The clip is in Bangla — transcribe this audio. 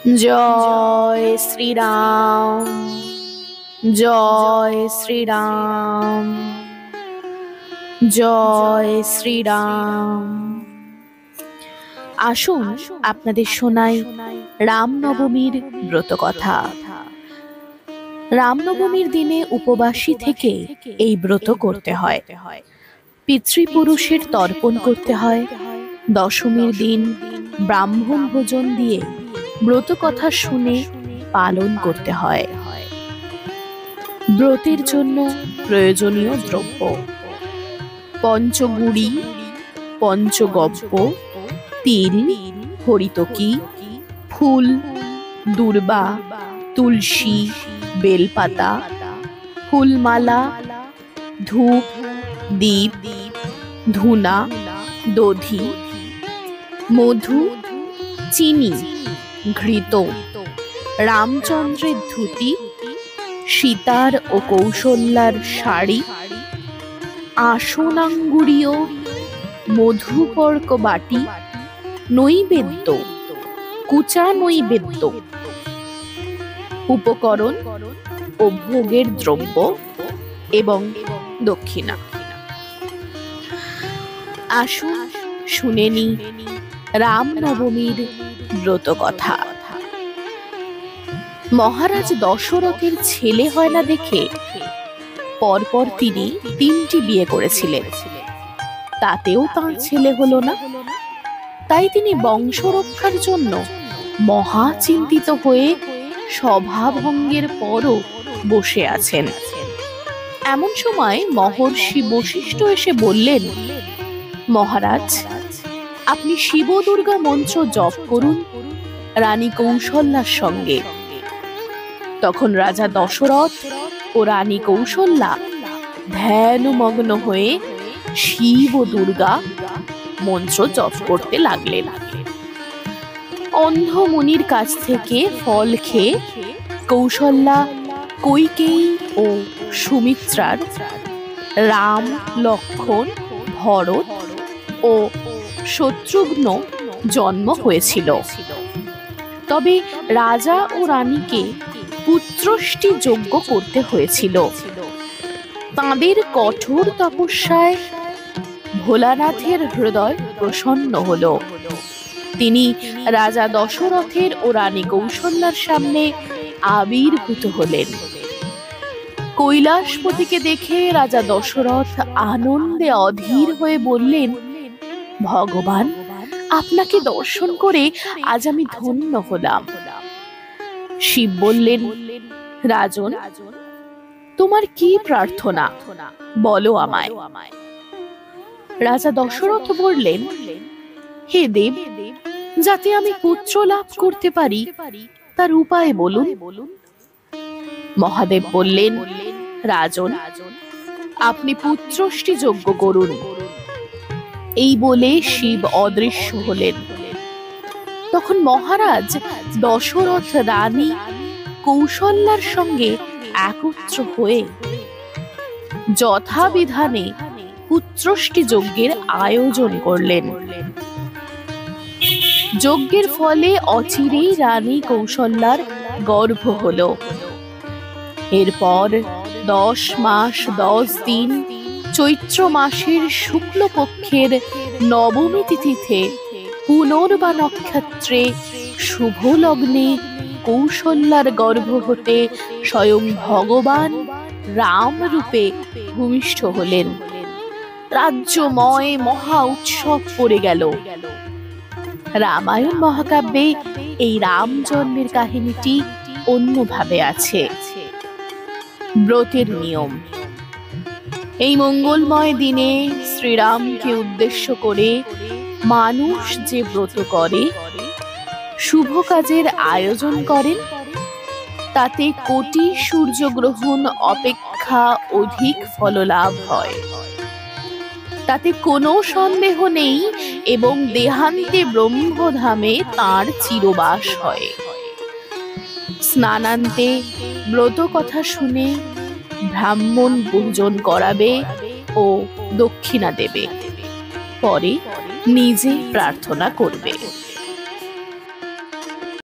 জয় শ্রীরাম, জয় শ্রীরাম, জয় শ্রীরাম। আসুন আপনাদের শোনাই রামনবমীর ব্রতকথা। রামনবমীর দিনে উপবাসী থেকে এই ব্রত করতে হয়। পিতৃপুরুষের তর্পণ করতে হয়। দশমীর দিন ব্রাহ্মণ ভোজন দিয়ে ব্রত কথা শুনে পালন করতে হয়। ব্রতের জন্য প্রয়োজনীয় দ্রব্য: পঞ্চগুড়ি, পঞ্চগব্য, তিল, হরিতকি, ফুল, দূর্বা, তুলসী, বেলপাতা, ফুলমালা, ধূপ, দীপ, ধূনা, দধি, মধু, চিনি, ঘৃত, রামচন্দ্রের ধুতি, সীতার ও কৌশল্যার শাড়ি, আসনাঙ্গুরীয়, মধুপর্ক বাটি, নৈবেদ্য, কুচা নৈবেদ্য, উপকরণ ও ভোগের দ্রব্য এবং দক্ষিণা। আসুন শুনে নি রামনবমীর ব্রত কথা। মহারাজ দশরথের ছেলে হয় না দেখে পরপর তিনি 3টি বিয়ে করেছিলেন। তাতেও তাঁর ছেলে হলো না। তাই তিনি বংশ রক্ষার জন্য মহা চিন্তিত হয়ে সভাভঙ্গের পরও বসে আছেন। এমন সময় মহর্ষি বশিষ্ঠ এসে বললেন, মহারাজ, আপনি শিব দুর্গা মন্ত্র জপ করুন রানী কৌশল্যার সঙ্গে। তখন রাজা দশরথ ও রানী কৌশল্যা ধ্যানমগ্ন হয়ে শিব ও দুর্গা মন্ত্র জপ করতে লাগলেন। অন্ধ মুনির কাছ থেকে ফল খেয়ে কৌশল্যা কৈকেয়ী ও সুমিত্রার রাম, লক্ষ্মণ, ভরত ও শত্রুঘ্ন জন্ম হয়েছিল। তবে রাজা ও রানীকে পুত্রষ্টি যজ্ঞ করতে হয়েছিল। তাঁদের কঠোর তপস্যায় ভোলানাথের হৃদয় প্রসন্ন হল। তিনি রাজা দশরথের ও রানী কৌশল্যার সামনে আবির্ভূত হলেন। কৈলাসপতিকে দেখে রাজা দশরথ আনন্দে অধীর হয়ে বললেন, ভগবান, আপনাকে দর্শন করে আজ আমি ধন্য হলাম। শিব বললেন, রাজন, তোমার কি প্রার্থনা বলো আমায়। রাজা দশরথ বললেন, হে দেব, যাতে আমি পুত্র লাভ করতে পারি তার উপায় বলুন। মহাদেব বললেন, রাজন, আপনি পুত্রষ্টি যজ্ঞ করুন। এই বলে শিব অদৃশ্য হলেন। তখন মহারাজ দশরথ রানী কৌশল্যার সঙ্গে একত্র হয়ে যথাবিধানে পুত্রষ্টি যজ্ঞের আয়োজন করলেন। যজ্ঞের ফলে অচিরেই রানী কৌশল্যার গর্ভ হল। এরপর 10 মাস 10 দিন চৈত্র মাসের শুক্লপক্ষের নবমী তিথিতে পুনর্বা নক্ষত্রে শুভ লগ্নে কৌশল্যার গর্ভ হতে স্বয়ং ভগবান রাম রূপে ভূমিষ্ঠ হলেন। রাজ্যময় মহা উৎসব পড়ে গেল। রামায়ণ মহাকাব্যে এই রাম জন্মের কাহিনীটি অন্যভাবে আছে। ব্রতের নিয়ম: এই মঙ্গলময় দিনে শ্রীরামকে উদ্দেশ্য করে মানুষ যে ব্রত করে, শুভ কাজের আয়োজন করেন, তাতে কোটি সূর্যগ্রহণ অপেক্ষা অধিক ফললাভ হয়। তাতে কোনো সন্দেহ নেই এবং দেহান্তে ব্রহ্মধামে তাঁর চিরবাস হয়। স্নানান্তে ব্রত কথা শুনে ব্রাহ্মণ ভোজন করাবে ও দক্ষিণা দেবে, পরে নিজে প্রার্থনা করবে।